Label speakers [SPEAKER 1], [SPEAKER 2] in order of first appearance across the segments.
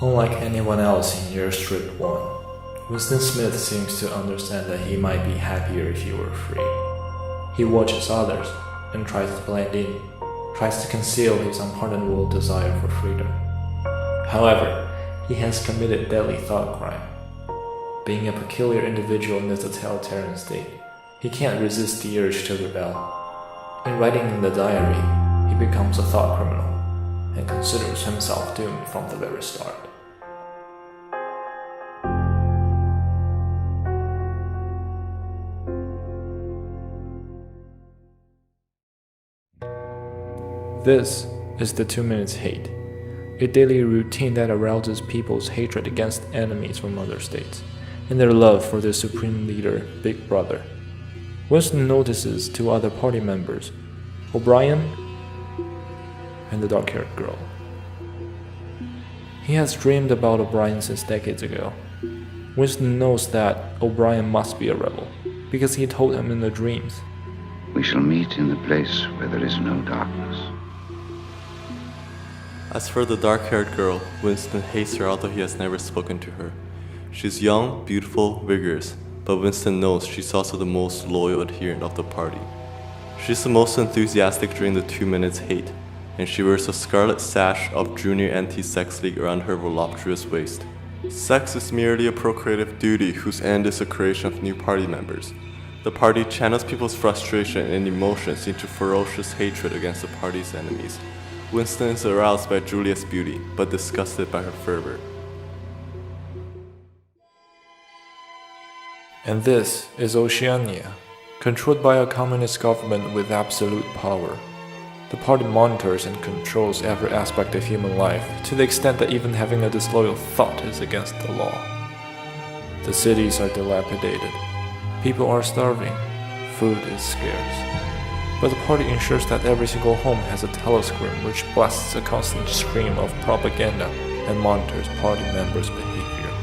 [SPEAKER 1] Unlike anyone else in Year Street 1, Winston Smith seems to understand that he might be happier if he were free. He watches others and tries to blend in, tries to conceal his unpardonable desire for freedom. However, he has committed deadly thought crime. Being a peculiar individual in a totalitarian state, he can't resist the urge to rebel. In writing in the diary, he becomes a thought criminal and considers himself doomed from the very start. This is the 2 Minutes Hate, a daily routine that arouses people's hatred against enemies from other states and their love for their supreme leader, Big Brother. Winston notices two other party members, O'Brien and the dark-haired girl. He has dreamed about O'Brien since decades ago. Winston knows that O'Brien must be a rebel, because he told him in the dreams.
[SPEAKER 2] We shall meet in the place where there is no darkness.
[SPEAKER 3] As for the dark-haired girl, Winston hates her although he has never spoken to her. She's young, beautiful, vigorous, but Winston knows she's also the most loyal adherent of the party. She's the most enthusiastic during the 2 Minutes Hate, and she wears a scarlet sash of Junior Anti-Sex League around her voluptuous waist. Sex is merely a procreative duty whose end is the creation of new party members. The party channels people's frustration and emotions into ferocious hatred against the party's enemies. Winston is aroused by Julia's beauty, but disgusted by her fervor.
[SPEAKER 1] And this is Oceania, controlled by a communist government with absolute power. The party monitors and controls every aspect of human life, to the extent that even having a disloyal thought is against the law. The cities are dilapidated. People are starving. Food is scarce. But the party ensures that every single home has a telescreen which blasts a constant stream of propaganda and monitors party members' behavior.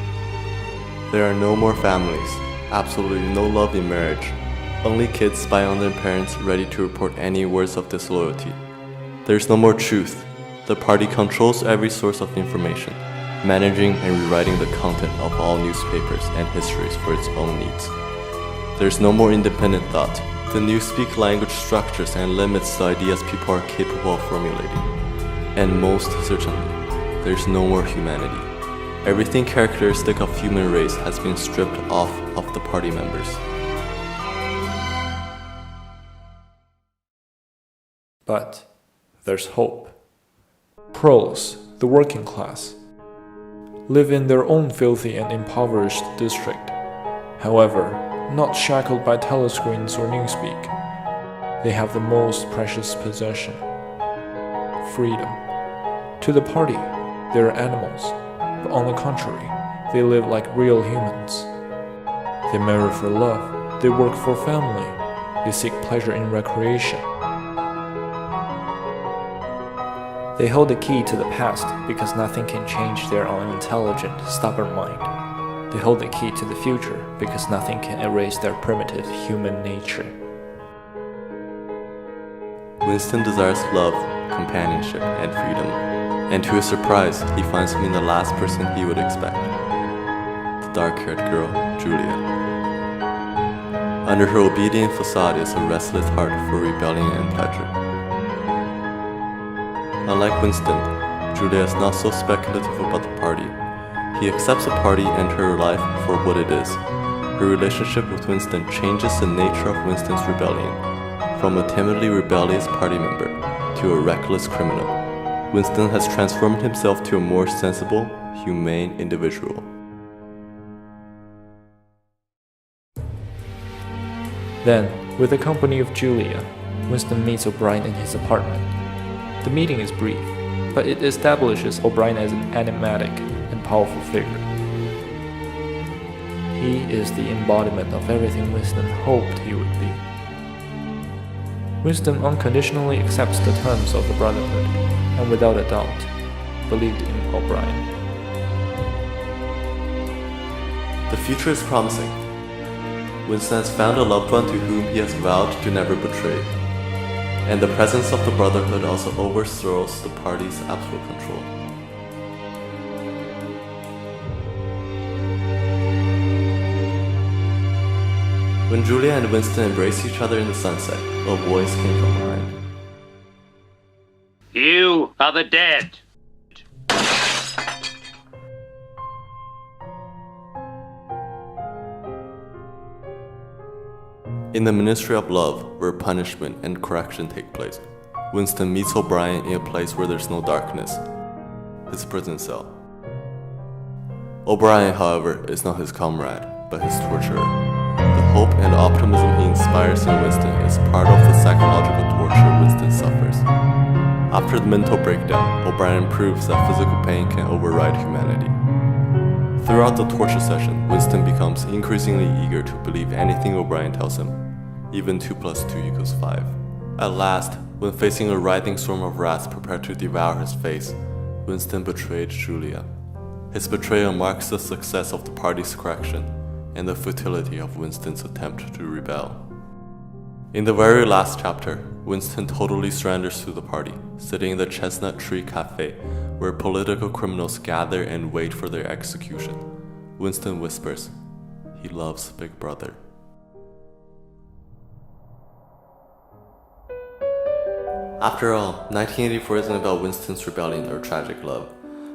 [SPEAKER 3] There are no more families, absolutely no love in marriage. Only kids spy on their parents, ready to report any words of disloyalty. There's no more truth. The party controls every source of information, managing and rewriting the content of all newspapers and histories for its own needs. There's no more independent thought. The newspeak language structures and limits the ideas people are capable of formulating. And most certainly, there's no more humanity. Everything characteristic of human race has been stripped off of the party members.
[SPEAKER 1] But there's hope. Pros, the working class, live in their own filthy and impoverished district. However, not shackled by telescreens or newspeak, they have the most precious possession: freedom. To the party, they are animals, but on the contrary, they live like real humans. They marry for love, they work for family, they seek pleasure in recreation. They hold the key to the past because nothing can change their unintelligent, stubborn mind. They hold the key to the future because nothing can erase their primitive human nature.
[SPEAKER 3] Winston desires love, companionship, and freedom, and to his surprise, he finds him in the last person he would expect: the dark-haired girl, Julia. Under her obedient facade is a restless heart for rebellion and pleasure. Unlike Winston, Julia is not so speculative about the party. He accepts the party and her life for what it is. Her relationship with Winston changes the nature of Winston's rebellion, from a timidly rebellious party member to a reckless criminal. Winston has transformed himself to a more sensible, humane individual.
[SPEAKER 1] Then, with the company of Julia, Winston meets O'Brien in his apartment. The meeting is brief, but it establishes O'Brien as an enigmatic and powerful figure. He is the embodiment of everything Winston hoped he would be. Winston unconditionally accepts the terms of the Brotherhood, and without a doubt, believed in O'Brien.
[SPEAKER 3] The future is promising. Winston has found a loved one to whom he has vowed to never betray. And the presence of the Brotherhood also overthrows the party's absolute control. When Julia and Winston embraced each other in the sunset, a voice came from behind.
[SPEAKER 4] You are the dead.
[SPEAKER 3] In the Ministry of Love, where punishment and correction take place, Winston meets O'Brien in a place where there's no darkness, his prison cell. O'Brien, however, is not his comrade, but his torturer. The hope and optimism he inspires in Winston is part of the psychological torture Winston suffers. After the mental breakdown, O'Brien proves that physical pain can override humanity. Throughout the torture session, Winston becomes increasingly eager to believe anything O'Brien tells him, even 2 + 2 = 5. At last, when facing a writhing storm of rats prepared to devour his face, Winston betrayed Julia. His betrayal marks the success of the party's correction and the futility of Winston's attempt to rebel. In the very last chapter, Winston totally surrenders to the party, sitting in the Chestnut Tree Cafe, where political criminals gather and wait for their execution. Winston whispers, he loves Big Brother. After all, 1984 isn't about Winston's rebellion or tragic love.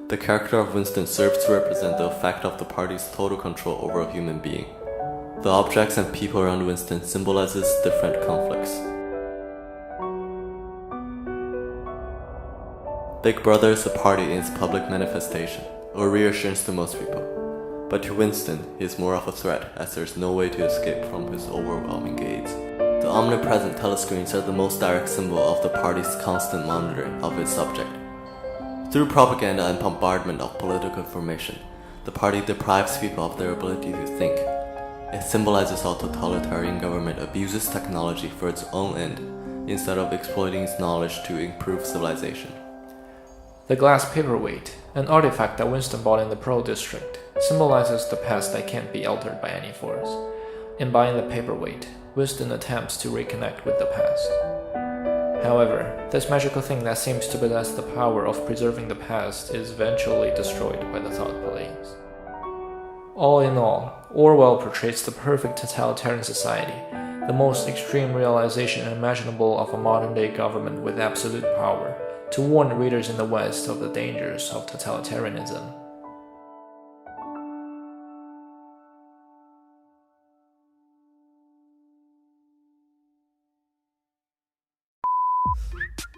[SPEAKER 3] The character of Winston serves to represent the effect of the party's total control over a human being. The objects and people around Winston symbolizes different conflicts. Big Brother is a party in its public manifestation, a reassurance to most people. But to Winston, he is more of a threat, as there is no way to escape from his overwhelming gaze. The omnipresent telescreens are the most direct symbol of the party's constant monitoring of its subject. Through propaganda and bombardment of political information, the party deprives people of their ability to think. It symbolizes how totalitarian government abuses technology for its own end, instead of exploiting its knowledge to improve civilization.
[SPEAKER 1] The glass paperweight, an artifact that Winston bought in the Pearl District, symbolizes the past that can't be altered by any force. In buying the paperweight, Winston attempts to reconnect with the past. However, this magical thing that seems to possess the power of preserving the past is eventually destroyed by the thought police. All in all, Orwell portrays the perfect totalitarian society, the most extreme realization imaginable of a modern-day government with absolute power, to warn readers in the West of the dangers of totalitarianism.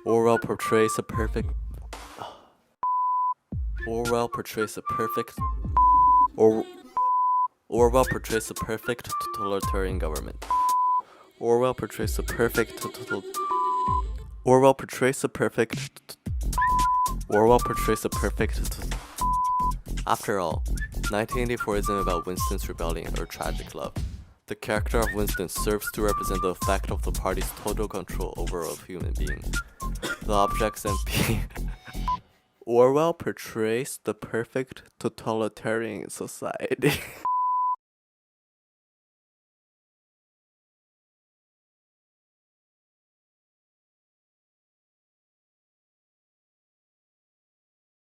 [SPEAKER 3] Orwell portrays a perfect totalitarian government. Orwell portrays a perfect After all, 1984 isn't about Winston's rebellion or tragic love. The character of Winston serves to represent the effect of the party's total control over a human being. The objects and Orwell portrays the perfect totalitarian society.